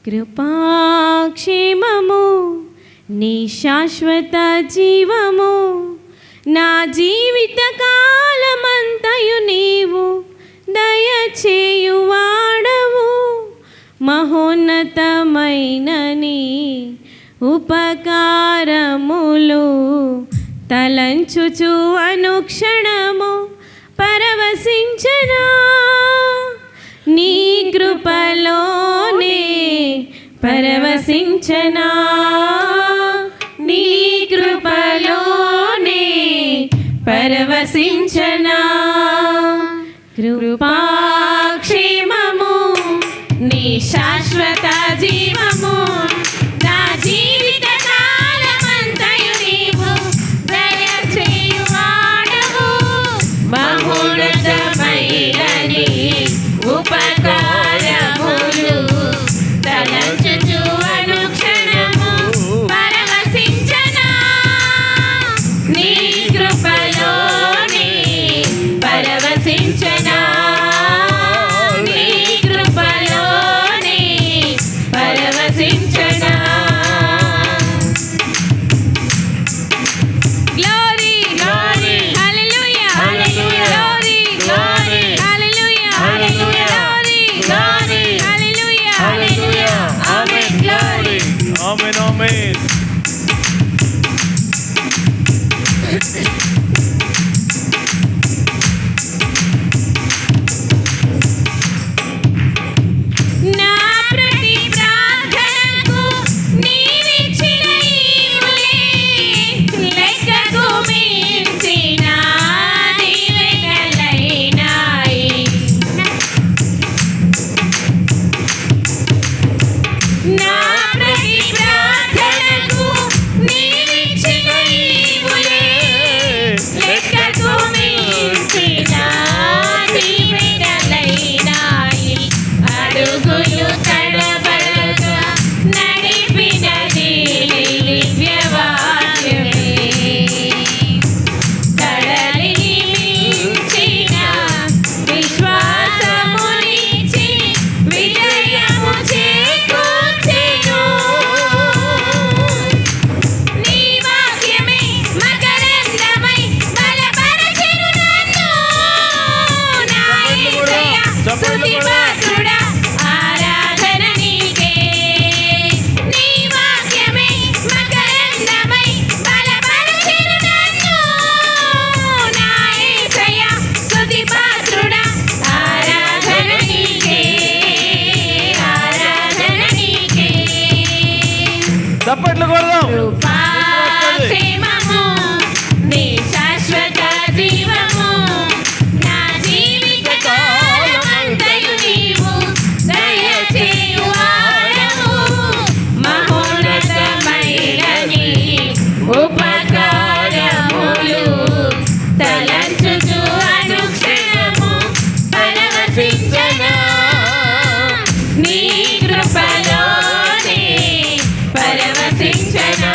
కృపాక్షేమము నీ శాశ్వత జీవము నా జీవిత కాలమంతయు నీవు దయచేయువాడవు. మహోన్నతమైన నీ ఉపకారములు తలంచుచు అనుక్షణము పరవశించనా. నీ కృపలోనే పరవశించనా. నీ కృపలోనే పరవశించనా. కృపాక్షేమము నీ శాశ్వత జీవము నా జీవిత కాలమంతయు నీవు దయచేయువాడవు. మహోన్నతమైన నీ ఉపకారములు తలంచుచు అనుక్షణము పరవశించనా. నీ కృపలోనే పరవశించనా. నీ కృపలోనే పరవశించనా. Glory glory hallelujah glory glory hallelujah glory glory hallelujah amen glory amen amen. నా ప్రతి ప్రార్థనకు నీవిచ్చిన ఈవులే లెక్కకు మించిన దీవెనలైనాయి. నా ప్రతి ప్రార్థనకు నీవిచ్చిన ఈవులే లెక్కకు మించిన దీవెనలైనాయి. అడుగులు తడబడక నడిపినది దివ్యవాక్యమే. కడలిని మించిన విశ్వాసమునిచ్చి విజయము చేకూర్చెను. నీ వాక్యమే మకరందమై బలపరచెను నన్ను. నా యేసయ్యా స్తుతిపాత్రుడా ఆరాధన నీకే. నీ వాక్యమే మకరందమై బలపరచెను నన్ను. నా యేసయ్యా స్తుతిపాత్రుడా ఆరాధన నీకే. ఆరాధన నీకే. చప్పట్లు కొడదాం. కృపాక్షేమము నీ శాశ్వత జీవము నా జీవిత కాలమంతయు నీవు దయచేయువాడవు. మహోన్నతమైన నీ ఉపకారములు తలంచుచు అనుక్షణము పరవశించనా. నీ కృపలోనే పరవశించనా.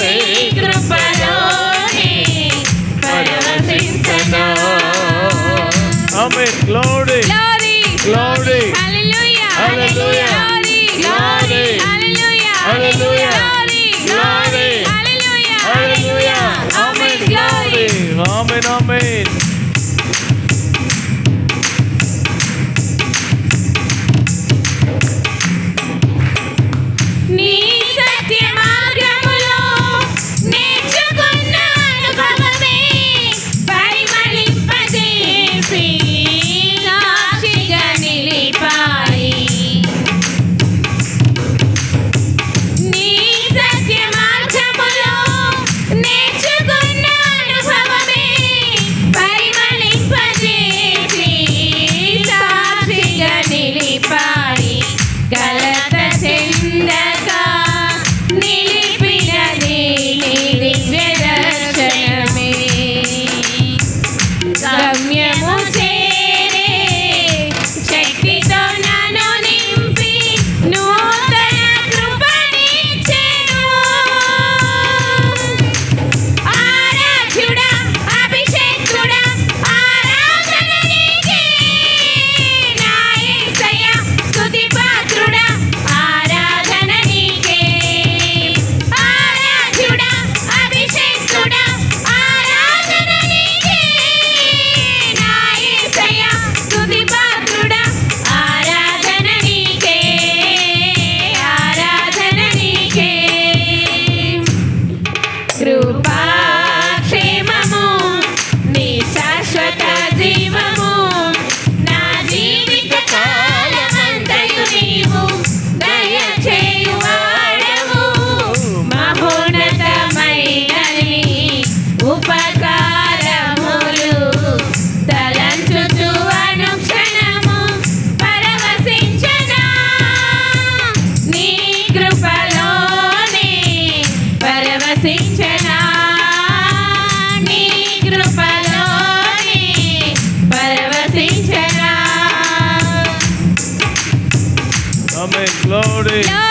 నీ కృపలోనే పరవశించనా. ఆమేన్. గ్లోరీ గ్లోరీ గ్లోరీ హల్లెలూయా హల్లెలూయా గ్లోరీ గ్లోరీ హల్లెలూయా హల్లెలూయా గ్లోరీ గ్లోరీ హల్లెలూయా హల్లెలూయా. Amen glory. ఆమేన్ ఆమేన్. నీ సత్య మార్గములో నేర్చుకున్న అనుభవమే పరిమళింపజేసి సాక్షిగా నిలిపాయి. నీ సత్య మార్గములో నేర్చుకున్న అనుభవమే పరిమళింపజేసి ఆమేన్.